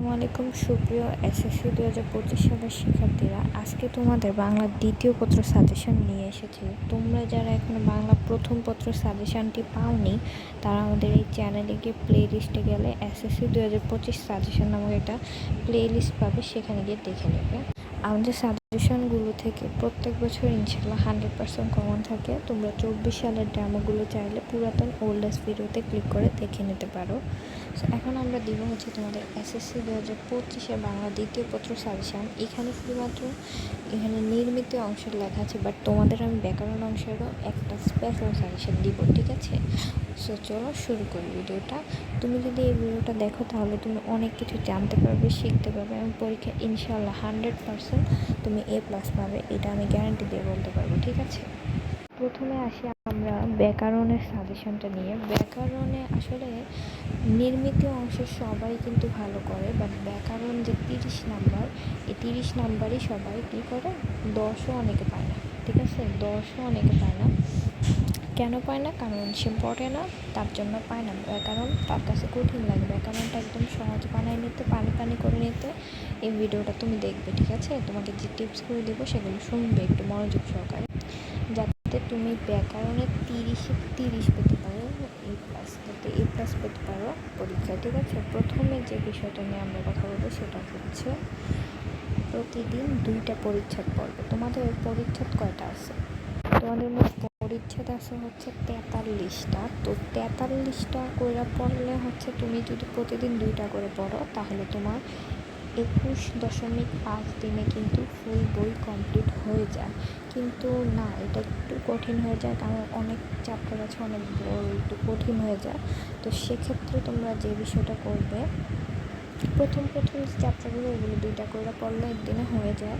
আসসালামাইকুম সুপ্রিয় এসএসসি 2025 সালের শিক্ষার্থীরা, আজকে তোমাদের বাংলা দ্বিতীয় পত্র সাজেশন নিয়ে এসেছি। তোমরা যারা এখনো বাংলা প্রথম পত্র সাজেশনটি পাওনি তারা আমাদের এই চ্যানেলে গিয়ে প্লে লিস্টে গেলে এসএসসি 2025 সাজেশন নামক একটা প্লে লিস্ট পাবে, সেখানে গিয়ে দেখে নেবে। আমাদের সাজেশনগুলো থেকে প্রত্যেক বছর ইনশাল্লাহ 100% কমন থাকে। তোমরা 24 সালের ডেমোগুলো চাইলে পুরাতন ওল্ডেস্ট ভিডিওতে ক্লিক করে দেখে নিতে পারো। সো এখন আমরা দিব তোমাদের এসএসসি 2025 বাংলা দ্বিতীয় পত্র সাজেশন। এখানে শুধুমাত্র নির্মিত অংশের লেখা আছে, বাট তোমাদের আমি ব্যাকরণ অংশেরও একটা স্পেশাল সাজেশন দিব, ঠিক আছে? সো চলো শুরু করি ভিডিওটা। তুমি যদি এই ভিডিওটা দেখো তাহলে তুমি অনেক কিছু জানতে পারবে, শিখতে পারবে এবং পরীক্ষা ইনশাল্লাহ 100% তুমি A+ পাবে, এটা আমি গ্যারান্টি দিয়ে বলতে পারবো, ঠিক আছে? প্রথমে আসি আমরা ব্যাকরণের সাজেশনটা নিয়ে। ব্যাকরণে আসলে নির্মিত অংশে সবাই কিন্তু ভালো করে, বাট ব্যাকরণ যে 30 নাম্বার, এই 30 নাম্বারই সবাই কী করে, 10ও অনেকে পায় না, ঠিক আছে? 10ও অনেকে পায় না। কেন পায় না? কারণ সে পড়ে না, তার জন্য পায় না। ব্যাকরণ তার কাছে কঠিন লাগে। ব্যাকরণটা একদম সহজ বানায় নিতে, পানি পানি করে নিতে এই ভিডিওটা তুমি দেখবে, ঠিক আছে? তোমাকে যে টিপসগুলো দেবো সেগুলো শুনবে একটু মনোযোগ সহকারে, যাতে তুমি ব্যাকরণে 30-এ 30 পেতে পারো, যাতে A+ পেতে পারো পরীক্ষায়, ঠিক আছে? প্রথমে যে বিষয়টা নিয়ে আমরা কথা বলবো সেটা হচ্ছে প্রতিদিন 2টা পরিচ্ছেদ পড়বে। তোমাদের পরিচ্ছেদ কয়টা আছে? তোমাদের মোট পরিচ্ছেদ আছে হচ্ছে 43টা। তো 43টা করে পড়লে হচ্ছে, তুমি যদি প্রতিদিন 2টা করে পড়ো তাহলে তোমার 21.5 দিনে কিন্তু ফুল বই কমপ্লিট হয়ে যায়। কিন্তু না, এটা একটু কঠিন হয়ে যায়, কারণ অনেক চ্যাপ্টার আছে, অনেক বড়, একটু কঠিন হয়ে যায়। তো সেক্ষেত্রে তোমরা যে বিষয়টা করবে, প্রথম যে চ্যাপ্টারগুলো এগুলো 2টা করে পড়লে একদিনে হয়ে যায়,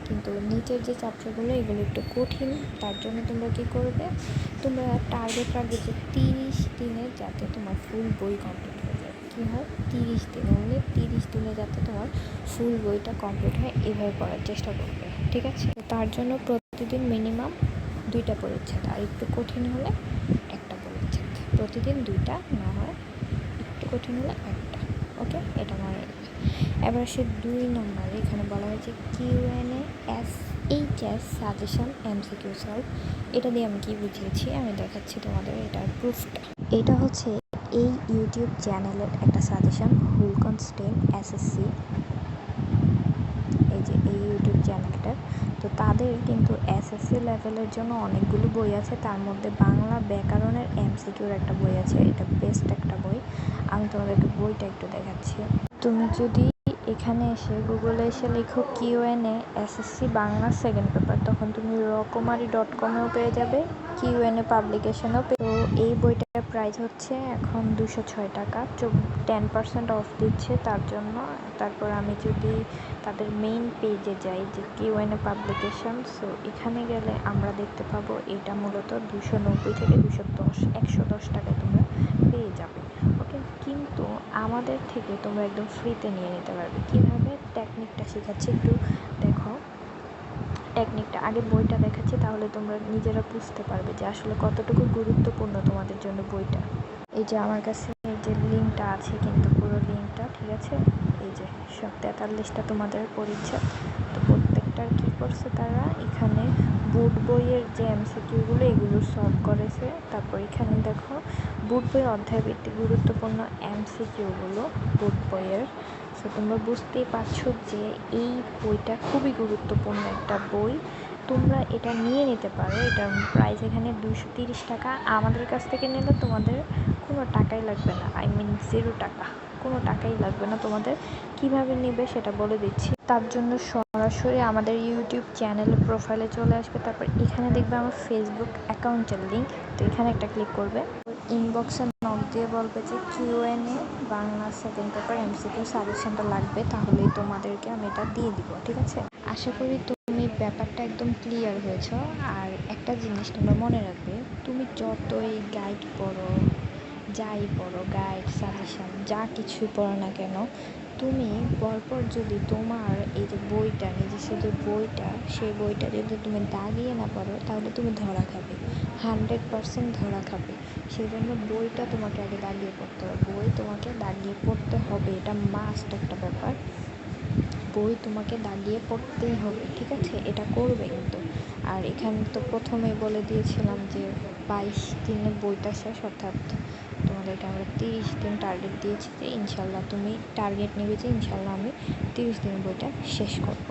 কিন্তু নিচের যে চ্যাপ্টারগুলো এগুলো একটু কঠিন। তার জন্য তোমরা কী করবে, তোমরা টার্গেট রাখবে যে 30 দিনে যাতে তোমার ফুল বই কমপ্লিট হয়ে যায়। কী হয়, 30 দিন, অনলি 30 দিনে যাতে তোমার ফুল বইটা কমপ্লিট হয়, এভাবে পড়ার চেষ্টা করবে, ঠিক আছে? তার জন্য প্রতিদিন মিনিমাম 2টা পরিচ্ছেদ, আর একটু কঠিন হলে একটা পরিচ্ছেদ। প্রতিদিন 2টা, না হয় একটু কঠিন হলে একটা, ওকে? এটা মনে রাখবে। এবার আসে 2 নম্বরে। এখানে বলা হয়েছে Q&A SHS suggestion MCQ solve. এটা দিয়ে আমি কি বুঝিয়েছি আমি দেখাচ্ছি তোমাদের, এটার প্রুফটা। এটা হচ্ছে এই ইউটিউব চ্যানেলের একটা সাজেশন, হুলকন স্টেম SSC, এই যে এই ইউটিউব চ্যানেলটার। তো তাদের কিন্তু SSC লেভেলের জন্য অনেকগুলো বই আছে, তার মধ্যে বাংলা ব্যাকরণের MCQর একটা বই আছে। এটা বেস্ট একটা বই। আমি তোমাদেরকে বইটা একটু দেখাচ্ছি। তুমি যদি এখানে এসে গুগলে এসে লেখো Q&A SSC Bangla second paper, তখন তুমি রকমারি.com-এও পেয়ে যাবে, Q&A পাবলিকেশনেও। তো এই বইটার প্রাইস হচ্ছে এখন 206 টাকা, 10% অফ দিচ্ছে তার জন্য। তারপর আমি যদি তাদের মেইন পেজে যাই, যে Q&A পাবলিকেশন, সো এখানে গেলে আমরা দেখতে পাবো এটা মূলত 290 থেকে 110 টাকায় তোমরা পেয়ে যাবে, ওকে? কিন্তু আমাদের থেকে তোমরা একদম ফ্রিতে নিয়ে নিতে পারবে। কীভাবে, টেকনিকটা শেখাচ্ছি, একটু দেখো টেকনিকটা। আগে বইটা দেখাচ্ছি, তাহলে তোমরা নিজেরা বুঝতে পারবে যে আসলে কতটুকু গুরুত্বপূর্ণ তোমাদের জন্য বইটা। এই যে আমার কাছে এই যে লিঙ্কটা আছে, কিন্তু পুরো লিঙ্কটা, ঠিক আছে? এই যে সব 43টা তোমাদের পরিচ্ছেদ। তো প্রত্যেকটার কী করছে তারা, এখানে বুট বইয়ের যে MCQগুলো এগুলো সলভ করেছে। তারপর এখানে দেখো বুট বই অধ্যায় ভিত্তিক গুরুত্বপূর্ণ MCQগুলো বুট বইয়ের। সো তোমরা বুঝতেই পারছো যে এই বইটা খুবই গুরুত্বপূর্ণ একটা বই। তোমরা এটা নিয়ে নিতে পারো। এটার প্রাইস এখানে 230 টাকা। আমাদের কাছ থেকে নিলে তোমাদের কোনো টাকাই লাগবে না, I mean 0 টাকা, কোনো টাকাই লাগবে না তোমাদের। কিভাবে নেবে সেটা বলে দিচ্ছি। তার জন্য সরাসরি আমাদের ইউটিউব চ্যানেলের প্রোফাইলে চলে আসবে, তারপর এখানে দেখবে আমার ফেসবুক অ্যাকাউন্টের লিঙ্ক। তো এখানে একটা ক্লিক করবে, ইনবক্সে নক দিয়ে বলবে যে Q&A Bangla second paper MCQ সাজেশনটা লাগবে, তাহলেই তোমাদেরকে আমি এটা দিয়ে দিব, ঠিক আছে? আশা করি তুমি ব্যাপারটা একদম ক্লিয়ার হয়েছ। আর একটা জিনিস তোমরা মনে রাখবে, তুমি যতই গাইড পড়ো, যাই পড়ো, গাইড সাজেশন যা কিছুই পড়ো না কেন, তুমি পরপর যদি তোমার এই যে বইটা নিজস্ব যে বইটা সেই বইটা যদি তুমি দাগিয়ে না পড়ো তাহলে তুমি ধরা খাবে, 100% ধরা খাবে। সেই জন্য বইটা তোমাকে আগে দাগিয়ে পড়তে হবে, বই তোমাকে দাগিয়ে পড়তে হবে, এটা মাস্ট একটা ব্যাপার। বই তোমাকে দাগিয়ে পড়তেই হবে, ঠিক আছে? এটা করবে কিন্তু। আর এখানে তো প্রথমেই বলে দিয়েছিলাম যে 22 দিনে বইটা শেষ, অর্থাৎ তোমাদেরকে আমরা 30 দিন টার্গেট দিয়েছি যে ইনশাল্লাহ তুমি টার্গেট নেবে যে ইনশাল্লাহ আমি 30 দিনে বইটা শেষ করব।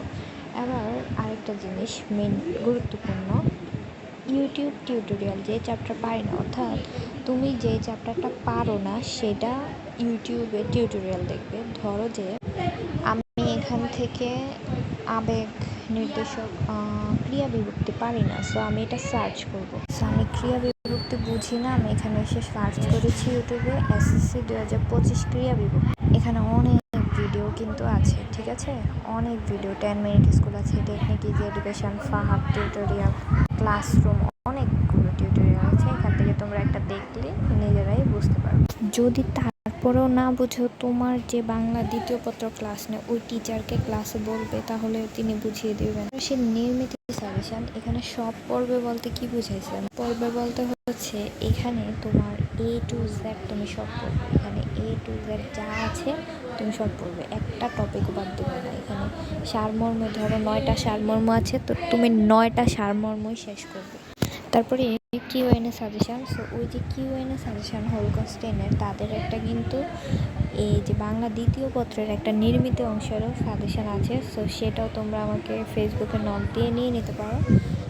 এবার আরেকটা জিনিস মেন গুরুত্বপূর্ণ, ইউটিউব টিউটোরিয়াল যে চ্যাপ্টার পারি না, অর্থাৎ তুমি যে চ্যাপ্টারটা পারো না সেটা ইউটিউবে টিউটোরিয়াল দেখবে। ধরো যে আমি এখান থেকে আবেগ নির্দেশক ক্রিয়া বিভক্তি পারি না, সো আমি এটা সার্চ করব। সো আমি ক্রিয়া বিভক্তি বুঝি না, আমি এখানে এসে সার্চ করেছি ইউটিউবে এসএসসি 2025 ক্রিয়া বিভক্তি। এখানে অনেক ভিডিও কিন্তু আছে, ঠিক আছে? অনেক ভিডিও, 10 মিনিট স্কুল আছে, technique easy education, Fahad tutorial, classroom, অনেকগুলো টিউটোরিয়াল আছে। এখান থেকে তোমরা একটা দেখলে নিজেরাই বুঝতে পারবে। যদি তারপরেও না বুঝো, তোমার যে বাংলা দ্বিতীয় পত্র ক্লাস নেয় ওই টিচারকে ক্লাসে বলবে, তাহলে তিনি বুঝিয়ে দেবেন। সে নির্মিত সাজেশন এখানে সব পড়বে বলতে কি বুঝাইছেন? পড়বে বলতে হচ্ছে এখানে তোমার A to Z তুমি সব পড়বে, এখানে A to Z যা আছে তুমি সব পড়বে, একটা টপিকও বাদ দেবে না। এখানে সারমর্ম, ধরো 9টা সারমর্ম আছে, তো তুমি 9টা সারমর্মই শেষ করবে। তারপরে কিউএনএ সাজেশান, সো ওই যে কিউএনএ সাজেশান হলকস 10-এর তাদের একটা কিন্তু এই যে বাংলা দ্বিতীয় পত্রের একটা নির্মিত অংশেরও সাজেশান আছে, সো সেটাও তোমরা আমাকে ফেসবুকে নক দিয়ে নিয়ে নিতে পারো।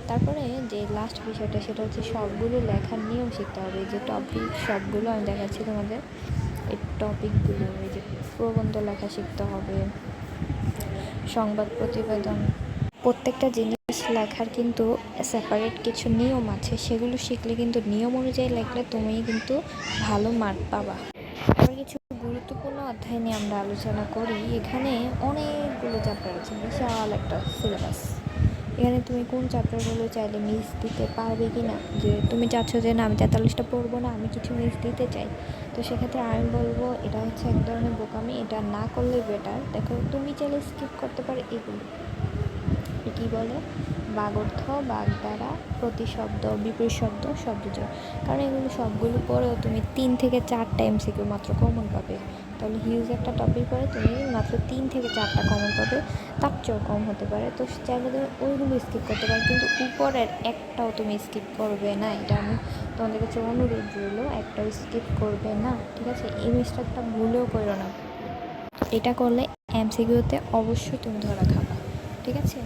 তারপরে যে লাস্ট বিষয়টা সেটা হচ্ছে সবগুলো লেখার নিয়ম শিখতে হবে। যে টপিক সবগুলো আমি দেখাচ্ছি তোমাদের, এই টপিকগুলো, এই যে প্রবন্ধ লেখা শিখতে হবে, সংবাদ প্রতিবেদন, প্রত্যেকটা জিনিস লেখার কিন্তু সেপারেট কিছু নিয়ম আছে, সেগুলো শিখলে কিন্তু নিয়ম অনুযায়ী লেখলে তুমি কিন্তু ভালো মার্ক পাবা। আবার কিছু গুরুত্বপূর্ণ অধ্যায় নিয়ে আমরা আলোচনা করি। এখানে অনেকগুলো চ্যাপ্টার আছে, বিশাল একটা সিলেবাস। এখানে তুমি কোন চ্যাপ্টারগুলো চাইলে মিস দিতে পারবে কি না, যে তুমি চাচ্ছ যে না আমি 43টা পড়বো না, আমি কিছু মিস দিতে চাই, তো সেক্ষেত্রে আমি বলবো এটা হচ্ছে এক ধরনের বোকামি, এটা না করলে বেটার। দেখো তুমি চাইলে স্কিপ করতে পারো এগুলো, কী বলে, বাগর্থ, বাগধারা, প্রতিশব্দ, বিপরীত শব্দ, শব্দজোড়, কারণ এগুলো সবগুলো পড়েও তুমি 3 থেকে 4টা এমসিকিউ মাত্র কমন পাবে। তাহলে হিউজ একটা টপিক পড়ে তুমি মাত্র 3 থেকে 4টা কমন পাবে, তার চেয়েও কম হতে পারে। তো চাইলে তুমি ওইগুলো স্কিপ করতে পারো, কিন্তু উপরের একটাও তুমি স্কিপ করবে না, এটা আমি তোমাদের কাছে অনুরোধ রইল, একটাও স্কিপ করবে না, ঠিক আছে? এই মিস্টেকটা ভুলেও করো না, এটা করলে এমসিকিউতে অবশ্যই তুমি ধরা খাবা, ঠিক আছে?